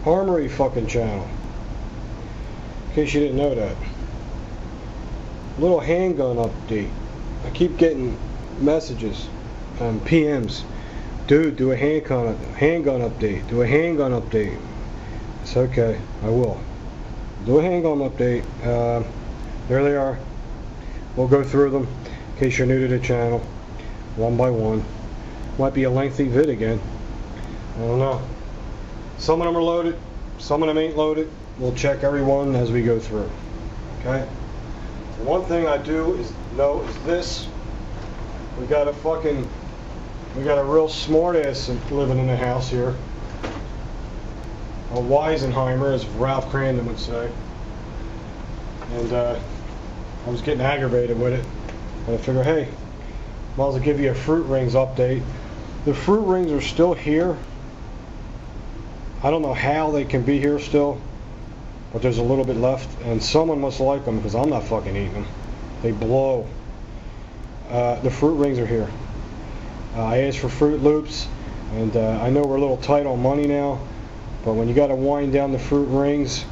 Armory fucking channel. In case you didn't know that. Little handgun update. I keep getting messages, PMs. Dude, do a handgun update. Do a handgun update. It's okay. I will. Do a handgun update. There they are. We'll go through them in case you're new to the channel. One by one. Might be a lengthy vid again. I don't know. Some of them are loaded. Some of them ain't loaded. We'll check every one as we go through. Okay? The one thing I do know is this. We got a real smart ass living in the house here. A Weisenheimer, as Ralph Crandon would say. And I was getting aggravated with it. And I figured, hey, might as well give you a fruit rings update. The fruit rings are still here. I don't know how they can be here still, but there's a little bit left, and someone must like them because I'm not fucking eating them. They blow. The fruit rings are here. I asked for Fruit Loops, and I know we're a little tight on money now, but when you got to wind down the fruit rings,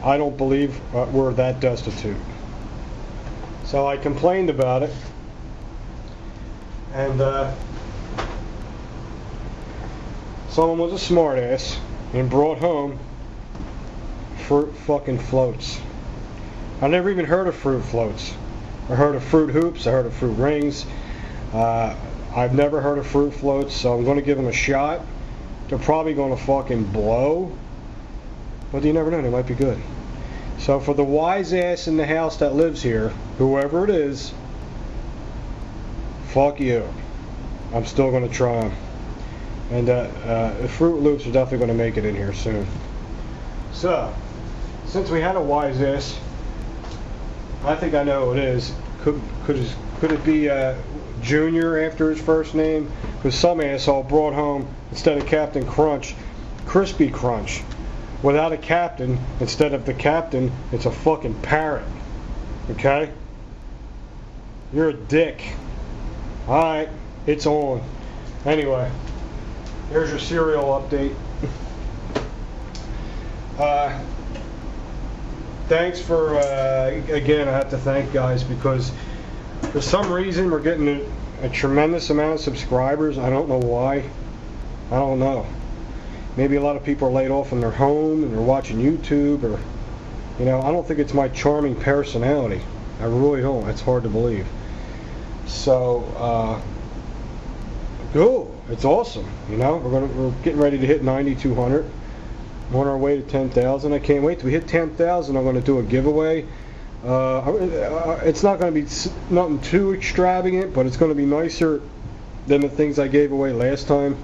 I don't believe we're that destitute. So I complained about it, and someone was a smart ass and brought home fruit fucking floats. I never even heard of fruit floats. I heard of fruit hoops, I heard of fruit rings. I've never heard of fruit floats, so I'm going to give them a shot. They're probably going to fucking blow, but you never know, they might be good. So for the wise ass in the house that lives here, whoever it is, fuck you. I'm still going to try them. And the Fruit Loops are definitely going to make it in here soon. So, since we had a wise ass, I think I know who it is. Could it be Junior after his first name? Because some asshole brought home, instead of Captain Crunch, Crispy Crunch. Without a captain, instead of the captain, it's a fucking parrot. Okay? You're a dick. Alright, it's on. Anyway, here's your cereal update. Thanks for, again, I have to thank guys because for some reason we're getting a tremendous amount of subscribers. I don't know why. I don't know. Maybe a lot of people are laid off in their home and they're watching YouTube, or, you know, I don't think it's my charming personality. I really don't. It's hard to believe. So, cool. It's awesome. You know, we're getting ready to hit 9,200. On our way to 10,000. I can't wait till we hit 10,000. I'm going to do a giveaway. It's not going to be nothing too extravagant, but it's going to be nicer than the things I gave away last time.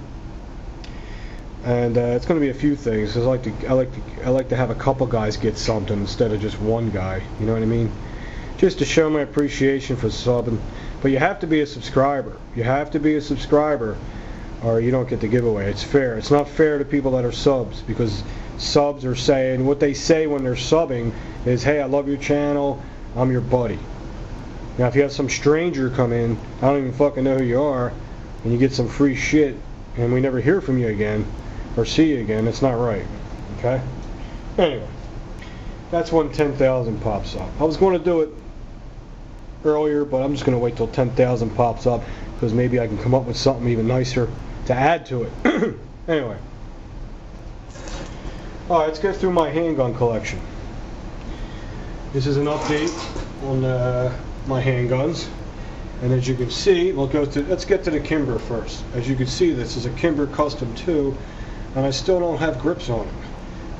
And it's going to be a few things. 'Cause I like to have a couple guys get something instead of just one guy. You know what I mean? Just to show my appreciation for subbing. But you have to be a subscriber. You have to be a subscriber, or you don't get the giveaway. It's fair. It's not fair to people that are subs, because subs are saying, what they say when they're subbing is, hey, I love your channel, I'm your buddy. Now if you have some stranger come in, I don't even fucking know who you are, and you get some free shit, and we never hear from you again, or see you again, it's not right. Okay? Anyway, that's when 10,000 pops up. I was going to do it earlier, but I'm just going to wait till 10,000 pops up, because maybe I can come up with something even nicer to add to it. Anyway. Alright, let's go through my handgun collection. This is an update on my handguns. And as you can see, let's get to the Kimber first. As you can see, this is a Kimber Custom 2, and I still don't have grips on it.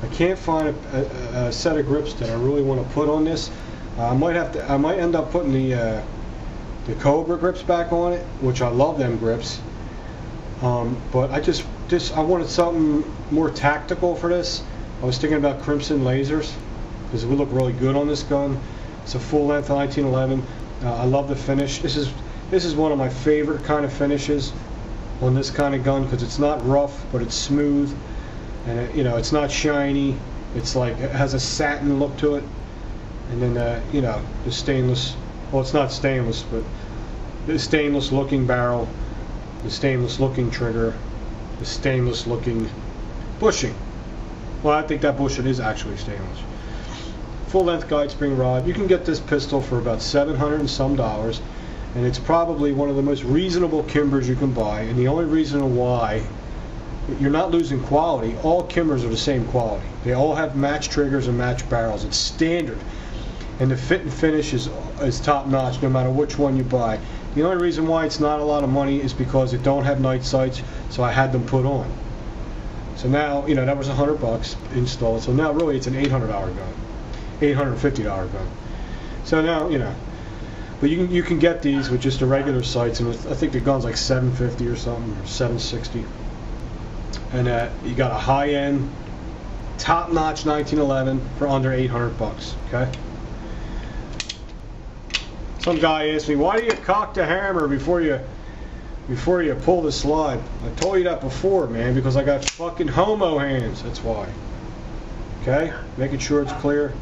I can't find a set of grips that I really want to put on this. I might end up putting the Cobra grips back on it, which I love them grips. But I wanted something more tactical for this. I was thinking about Crimson lasers, because it would look really good on this gun. It's a full length 1911. I love the finish. This is one of my favorite kind of finishes on this kind of gun, because it's not rough, but it's smooth, and it's not shiny. It's like, it has a satin look to it, and then the stainless. Well, it's not stainless, but the stainless looking barrel, the stainless looking trigger, the stainless looking bushing. Well, I think that bullshit is actually stainless. Full length guide spring rod. You can get this pistol for about $700 and some, and it's probably one of the most reasonable Kimbers you can buy. And the only reason why, you're not losing quality. All Kimbers are the same quality. They all have match triggers and match barrels. It's standard, and the fit and finish is top notch no matter which one you buy. The only reason why it's not a lot of money is because it don't have night sights, so I had them put on. So now, you know, that was $100 installed. So now really it's an $800 gun, $850 gun. So now, you know, but you can get these with just the regular sights, and I think the gun's like $750 or something, or $760. And you got a high-end, top-notch 1911 for under $800. Okay. Some guy asked me, "Why do you cock the hammer before you pull the slide?" I told you that before, man, because I got fucking homo hands. That's why. Okay, making sure it's clear.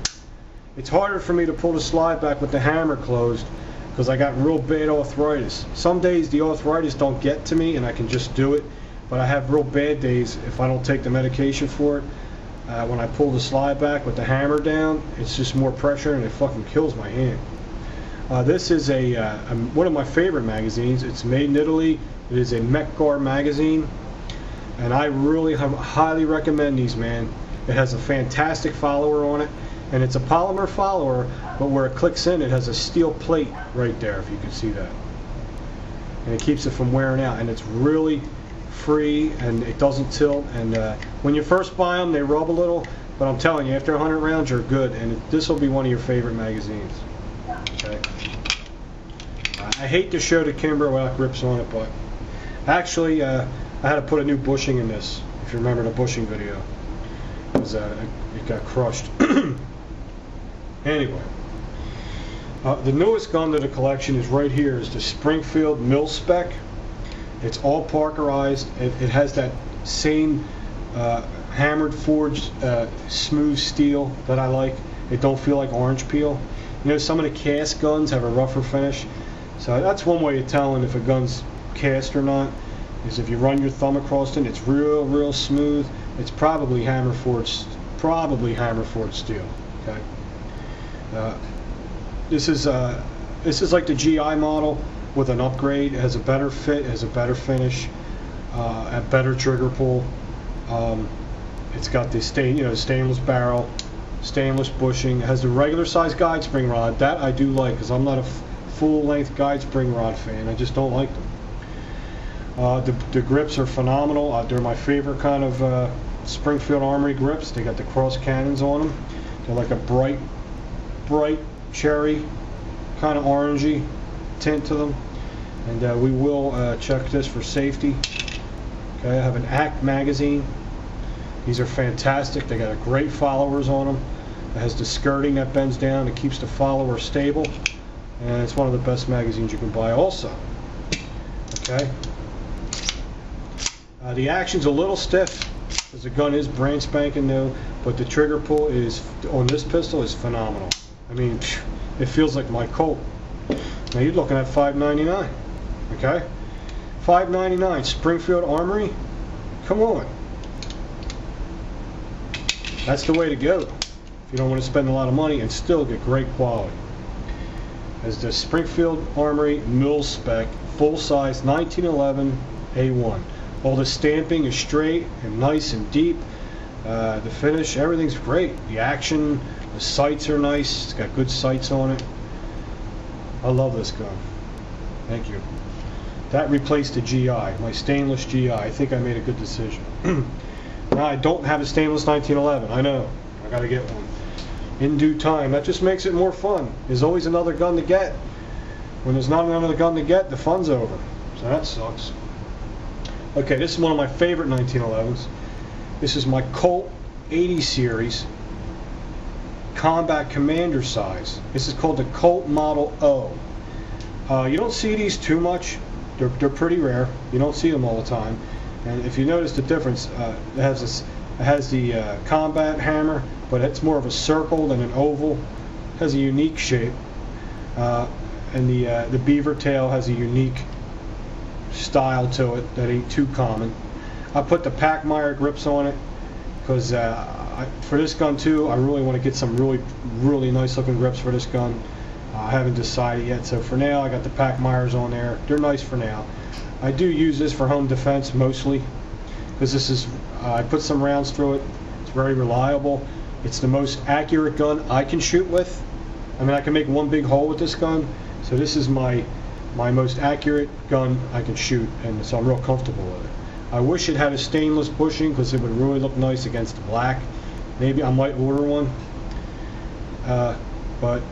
It's harder for me to pull the slide back with the hammer closed because I got real bad arthritis. Some days the arthritis don't get to me and I can just do it. But I have real bad days if I don't take the medication for it. When I pull the slide back with the hammer down, it's just more pressure and it fucking kills my hand. This is one of my favorite magazines. It's made in Italy. It is a Mekgar magazine, and I really highly recommend these, man. It has a fantastic follower on it, and it's a polymer follower, but where it clicks in, it has a steel plate right there, if you can see that. And it keeps it from wearing out, and it's really free, and it doesn't tilt, and when you first buy them they rub a little, but I'm telling you, after 100 rounds you're good, and this will be one of your favorite magazines. Okay. I hate to show the Kimber without grips on it, but actually I had to put a new bushing in this, if you remember the bushing video, because it got crushed. Anyway, the newest gun to the collection is right here, is the Springfield Milspec. It's all Parkerized. It has that same hammered forged smooth steel that I like. It don't feel like orange peel. You know, some of the cast guns have a rougher finish. So that's one way of telling if a gun's cast or not, is if you run your thumb across it, it's real smooth. It's probably hammer forged steel. Okay. This is like the GI model with an upgrade. It has a better fit, has a better finish, a better trigger pull. It's got the stainless barrel, stainless bushing. It has the regular size guide spring rod. That I do like, because I'm not a full length guide spring rod fan. I just don't like them. The grips are phenomenal. They're my favorite kind of Springfield Armory grips. They got the cross cannons on them. They're like a bright cherry, kind of orangey tint to them. And we will check this for safety. Okay, I have an ACT magazine. These are fantastic. They got great followers on them. It has the skirting that bends down. It keeps the follower stable, and it's one of the best magazines you can buy also. Okay. The action's a little stiff because the gun is brand spanking new, but the trigger pull is on this pistol is phenomenal. I mean, it feels like my Colt. Now you're looking at $5.99. Okay, $5.99. Springfield Armory. Come on. That's the way to go if you don't want to spend a lot of money and still get great quality. As the Springfield Armory Milspec full-size 1911 A1. All the stamping is straight and nice and deep. The finish, everything's great. The action, the sights are nice. It's got good sights on it. I love this gun. Thank you. That replaced the GI, my stainless GI. I think I made a good decision. Now I don't have a stainless 1911. I know. I gotta get one in due time. That just makes it more fun. There's always another gun to get. When there's not another gun to get, the fun's over. So that sucks. Okay, this is one of my favorite 1911s. This is my Colt 80 series combat commander size. This is called the Colt Model O. You don't see these too much. They're pretty rare. You don't see them all the time. And if you notice the difference, it has the combat hammer, but it's more of a circle than an oval. It has a unique shape, and the beaver tail has a unique style to it that ain't too common. I put the Packmeyer grips on it because For this gun too, I really want to get some really nice looking grips for this gun. I haven't decided yet, so for now I got the Pac Myers on there. They're nice for now. I do use this for home defense mostly, because this is, I put some rounds through it. It's very reliable. It's the most accurate gun I can shoot with. I mean, I can make one big hole with this gun, so this is my most accurate gun I can shoot, and so I'm real comfortable with it. I wish it had a stainless bushing, because it would really look nice against the black. Maybe I might order one, but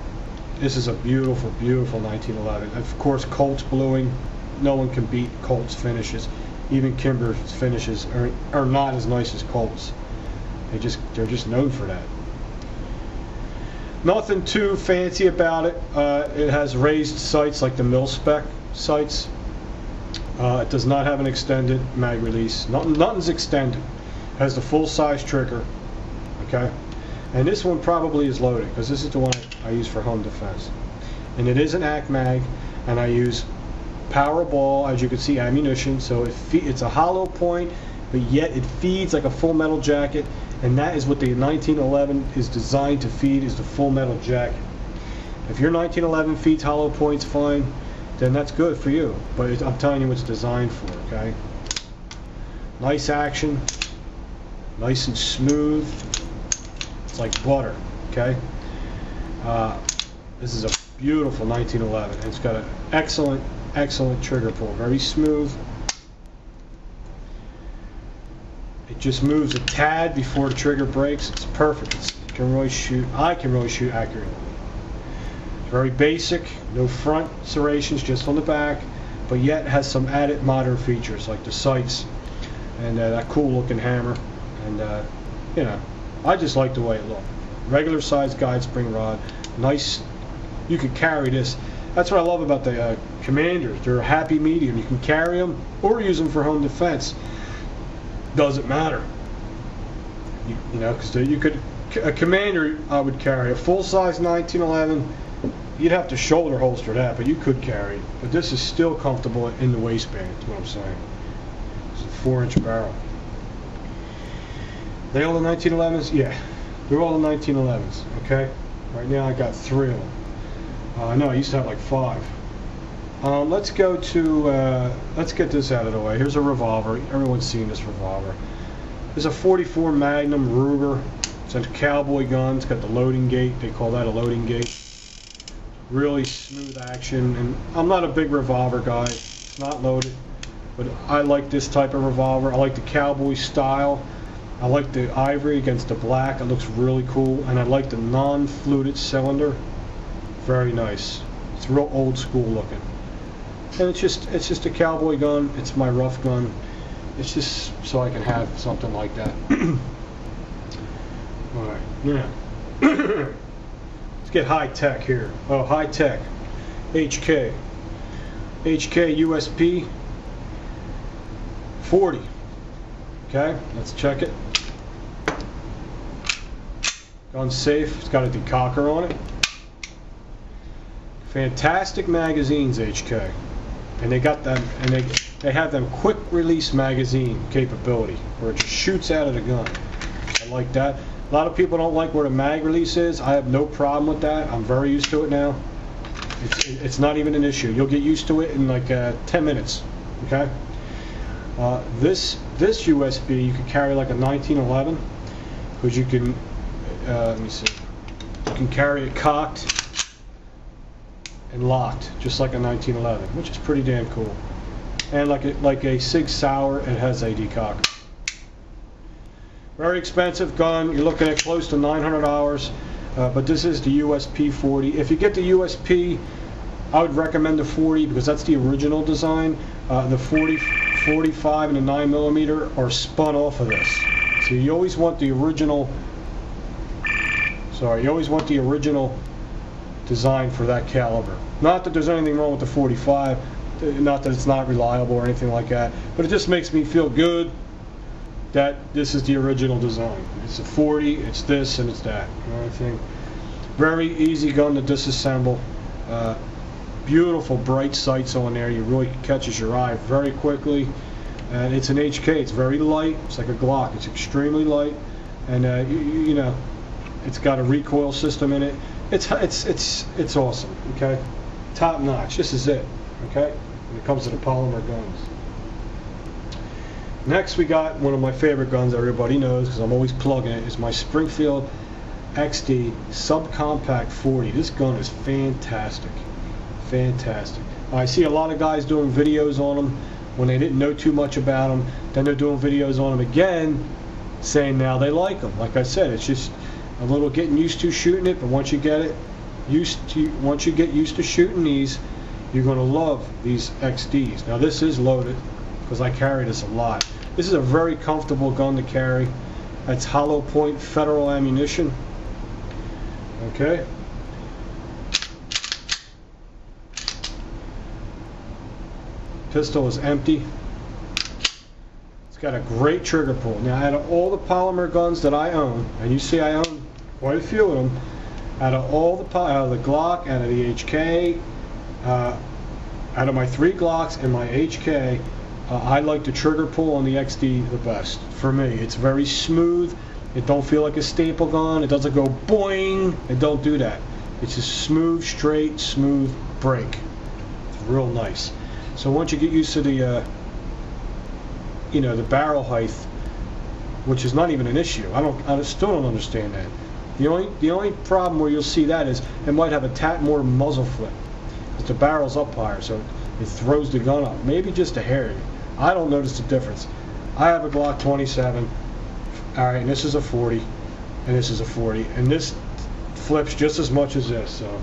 this is a beautiful, beautiful 1911. Of course, Colt's bluing. No one can beat Colt's finishes. Even Kimber's finishes are not as nice as Colt's. They're just known for that. Nothing too fancy about it. It has raised sights like the Milspec sights. It does not have an extended mag release. Nothing's extended. It has the full-size trigger. Okay, and this one probably is loaded, because this is the one I use for home defense. And it is an ACK mag, and I use Powerball, as you can see, ammunition. So it's a hollow point, but yet it feeds like a full metal jacket, and that is what the 1911 is designed to feed, is the full metal jacket. If your 1911 feeds hollow points fine, then that's good for you, but I'm telling you what it's designed for. Okay, nice action, nice and smooth. It's like butter. Okay, this is a beautiful 1911. It's got an excellent trigger pull, very smooth. It just moves a tad before the trigger breaks. It's perfect. I can really shoot accurately. It's very basic, no front serrations, just on the back, but yet has some added modern features like the sights and that cool looking hammer. And you know, I just like the way it looks. Regular size guide spring rod, nice. You can carry this. That's what I love about the Commanders. They're a happy medium. You can carry them or use them for home defense. Doesn't matter. You know, because you could, a Commander I would carry a full-size 1911. You'd have to shoulder holster that, but you could carry it. But this is still comfortable in the waistband. That's what I'm saying. It's a 4-inch barrel. They all the 1911s? Yeah, they're all the 1911s. Okay. Right now I got 3 of them. No, I used to have like 5. Let's go to, let's get this out of the way. Here's a revolver. Everyone's seen this revolver. There's a 44 Magnum Ruger. It's a cowboy gun. It's got the loading gate. They call that a loading gate. Really smooth action. And I'm not a big revolver guy. It's not loaded. But I like this type of revolver. I like the cowboy style. I like the ivory against the black. It looks really cool. And I like the non-fluted cylinder. Very nice. It's real old school looking. And it's just a cowboy gun. It's my rough gun. It's just so I can have something like that. Alright, now let's get high tech here. Oh, high tech. HK USP 40. Okay, let's check it. Gun's safe. It's got a decocker on it. Fantastic magazines, HK. And they got them, and they have them quick release magazine capability where it just shoots out of the gun. I like that. A lot of people don't like where the mag release is. I have no problem with that. I'm very used to it now. It's not even an issue. You'll get used to it in like 10 minutes. Okay. This USB you can carry like a 1911 because you can. Let me see. You can carry it cocked and locked, just like a 1911, which is pretty damn cool. And like a Sig Sauer, it has a decocker. Very expensive gun. You're looking at close to $900, but this is the USP 40. If you get the USP, I would recommend the 40 because that's the original design. The 40, 45, and the 9mm are spun off of this. So you always want the original. Sorry, you always want the original design for that caliber. Not that there's anything wrong with the 45, not that it's not reliable or anything like that, but it just makes me feel good that this is the original design. It's a 40, it's this, and it's that. You know what I think? Very easy gun to disassemble. Beautiful bright sights on there. You really catches your eye very quickly. And it's an HK. It's very light. It's like a Glock. It's extremely light. and you know, it's got a recoil system in it. It's awesome. Okay, top notch. This is it. Okay, when it comes to the polymer guns. Next, we got one of my favorite guns. Everybody knows because I'm always plugging it. Is my Springfield XD subcompact 40. This gun is fantastic. Fantastic. I see a lot of guys doing videos on them when they didn't know too much about them. Then they're doing videos on them again, saying now they like them. Like I said, it's just a little getting used to shooting it. But once you get once you get used to shooting these, you're going to love these XDs. Now this is loaded because I carry this a lot. This is a very comfortable gun to carry. It's hollow point federal ammunition. Okay. Pistol is empty. It's got a great trigger pull. Now, out of all the polymer guns that I own, and you see I own quite a few of them, out of the Glock, out of the HK, out of my 3 Glocks and my HK, I like the trigger pull on the XD the best. For me, it's very smooth. It don't feel like a staple gun. It doesn't go boing. It don't do that. It's just smooth, straight, smooth break. It's real nice. So once you get used to the, you know, the barrel height, which is not even an issue. I still don't understand that. The only problem where you'll see that is it might have a tad more muzzle flip, because the barrel's up higher, so it throws the gun up. Maybe just a hair. I don't notice the difference. I have a Glock 27. All right, and this is a 40, and this is a 40, and this flips just as much as this. So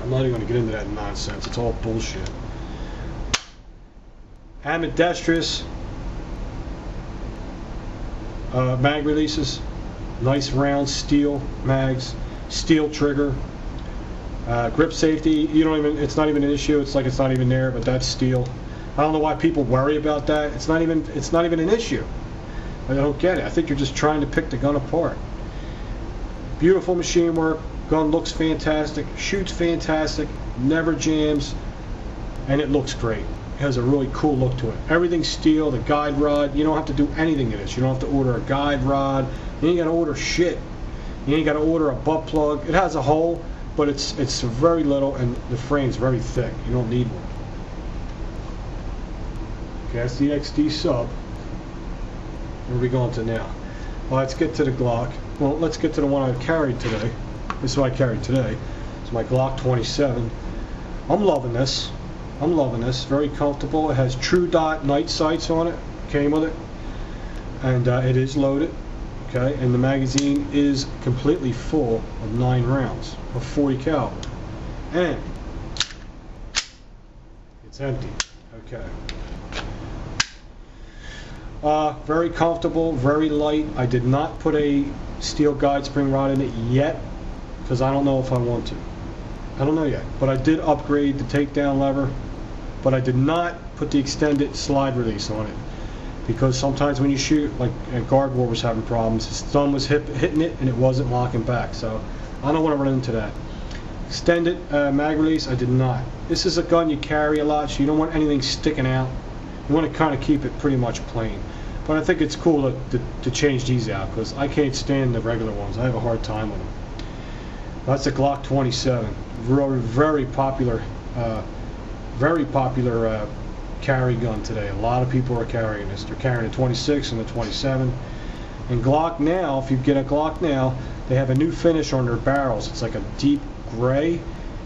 I'm not even going to get into that nonsense. It's all bullshit. Ambidextrous mag releases, nice round steel mags, steel trigger, grip safety. It's not even an issue. It's like it's not even there, but that's steel. I don't know why people worry about that. It's not even an issue. I don't get it. I think you're just trying to pick the gun apart. Beautiful machine work. Gun looks fantastic, shoots fantastic, never jams, and it looks great. It has a really cool look to it. Everything's steel. The guide rod, you don't have to do anything to this. You don't have to order a guide rod. You ain't got to order shit. You ain't got to order a butt plug. It has a hole, but it's very little, and the frame's very thick. You don't need one. Okay, that's the XD sub. Where are we going to now? Well, let's get to the Glock. Well, let's get to the one I've carried today. This is what I carried today. It's my Glock 27. I'm loving this. I'm loving this. Very comfortable. It has true dot night sights on it. Came with it. And it is loaded. Okay, and the magazine is completely full of 9 rounds of 40 caliber. And it's empty. Okay. Very comfortable, very light. I did not put a steel guide spring rod in it yet because I don't know if I want to. I don't know yet, but I did upgrade the takedown lever, but I did not put the extended slide release on it because sometimes when you shoot, like Guard War was having problems, his thumb was hitting it and it wasn't locking back, so I don't want to run into that. Extended mag release, I did not. This is a gun you carry a lot, so you don't want anything sticking out. You want to kind of keep it pretty much plain. But I think it's cool to change these out because I can't stand the regular ones. I have a hard time with them. That's a Glock 27. Very popular carry gun today. A lot of people are carrying this. They're carrying the 26 and the 27. And Glock now, if you get a Glock now, they have a new finish on their barrels. It's like a deep gray,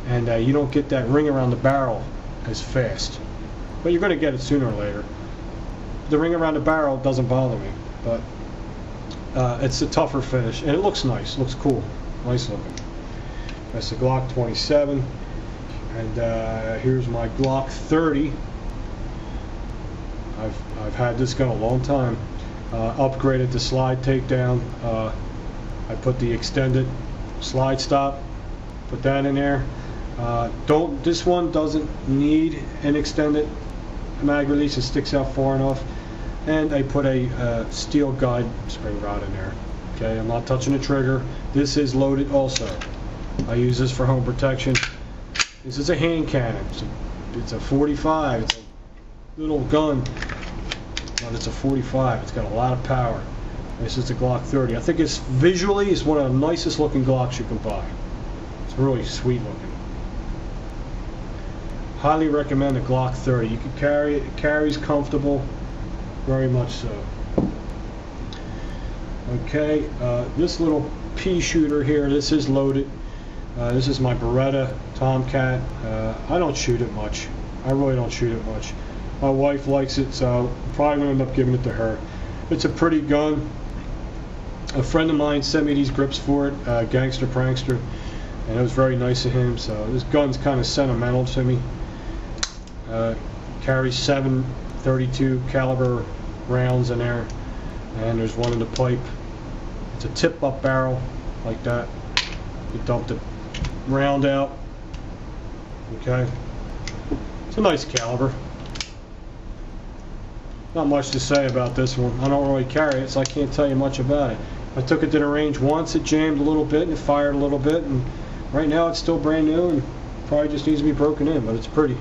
and you don't get that ring around the barrel as fast. But you're going to get it sooner or later. The ring around the barrel doesn't bother me, but it's a tougher finish, and it looks nice. Looks cool. Nice looking. That's the Glock 27. And here's my Glock 30. I've had this gun a long time. Upgraded the slide takedown. I put the extended slide stop. Put that in there. This one doesn't need an extended mag release. It sticks out far enough. And I put a steel guide spring rod in there. Okay, I'm not touching the trigger. This is loaded also. I use this for home protection. This is a hand cannon. It's a 45. It's a little gun, but it's a 45. It's got a lot of power. This is the Glock 30. I think it's visually is one of the nicest looking Glocks you can buy. It's really sweet looking. Highly recommend the Glock 30. You can carry it. It carries comfortable, very much so. Okay, this little pea shooter here, this is loaded. This is my Beretta Tom Cat. I don't shoot it much. I really don't shoot it much. My wife likes it, so I'm probably going to end up giving it to her. It's a pretty gun. A friend of mine sent me these grips for it, Gangster Prankster, and it was very nice of him. So this gun's kind of sentimental to me. Carries 7 .32 caliber rounds in there, and there's one in the pipe. It's a tip-up barrel like that. You dump the round out. Okay, it's a nice caliber. Not much to say about this one. I don't really carry it, so I can't tell you much about it. I took it to the range once, it jammed a little bit and it fired a little bit, and right now it's still brand new and probably just needs to be broken in, but it's pretty.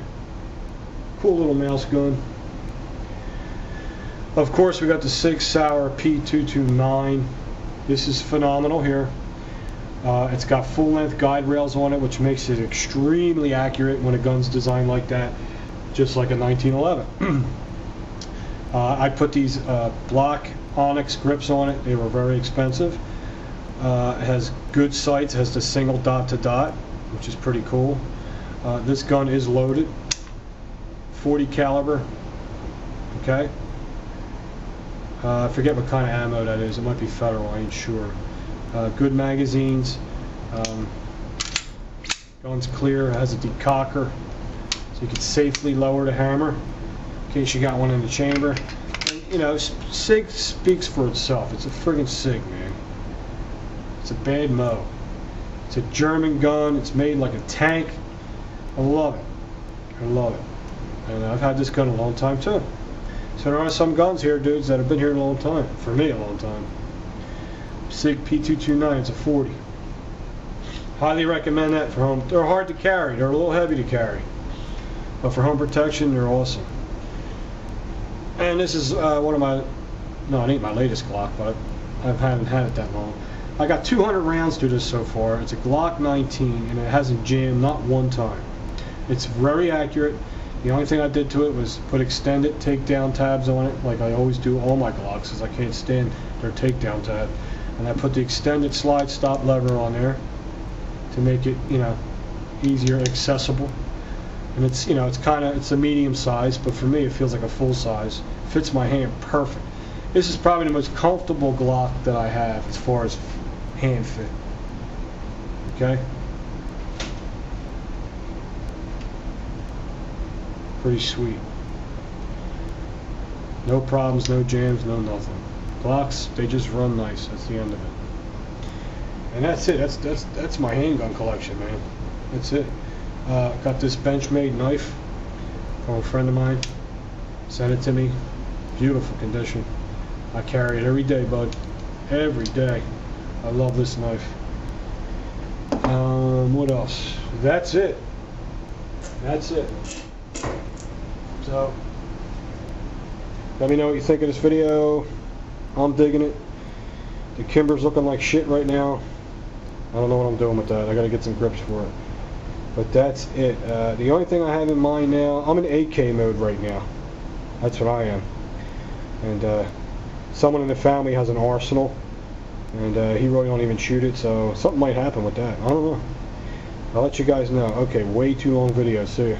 Cool little mouse gun. Of course, we got the Sig P229. This is phenomenal here. It's got full-length guide rails on it, which makes it extremely accurate when a gun's designed like that, just like a 1911. I put these black onyx grips on it. They were very expensive. It has good sights. It has the single dot to dot, which is pretty cool. This gun is loaded, 40 caliber. Okay. I forget what kind of ammo that is. It might be Federal. I ain't sure. Good magazines. Gun's clear. It has a decocker, so you can safely lower the hammer in case you got one in the chamber. And, you know, Sig speaks for itself. It's a friggin' Sig, man. It's a bad mo. It's a German gun. It's made like a tank. I love it. I love it. And I've had this gun a long time too. So there are some guns here, dudes, that have been here a long time. For me, a long time. Sig P229. It's a 40. Highly recommend that for home. They're hard to carry. They're a little heavy to carry. But for home protection, they're awesome. And this is one of my, no, it ain't my latest Glock, but I haven't had it that long. I got 200 rounds through this so far. It's a Glock 19, and it hasn't jammed not one time. It's very accurate. The only thing I did to it was put extended takedown tabs on it, like I always do all my Glocks, because I can't stand their takedown tab. And I put the extended slide stop lever on there to make it, you know, easier accessible. And it's, you know, it's a medium size, but for me it feels like a full size. Fits my hand perfect. This is probably the most comfortable Glock that I have as far as hand fit. Okay? Pretty sweet. No problems, no jams, no nothing. Glocks, they just run nice. That's the end of it. And that's it. That's my handgun collection, man. That's it. Got this Benchmade knife from a friend of mine. Sent it to me. Beautiful condition. I carry it every day, bud. Every day. I love this knife. What else? That's it. That's it. So, let me know what you think of this video. I'm digging it. The Kimber's looking like shit right now. I don't know what I'm doing with that. I gotta get some grips for it. But that's it. The only thing I have in mind now, I'm in AK mode right now. That's what I am. And someone in the family has an arsenal, and he really don't even shoot it, so something might happen with that. I don't know. I'll let you guys know. Okay, way too long video. See ya.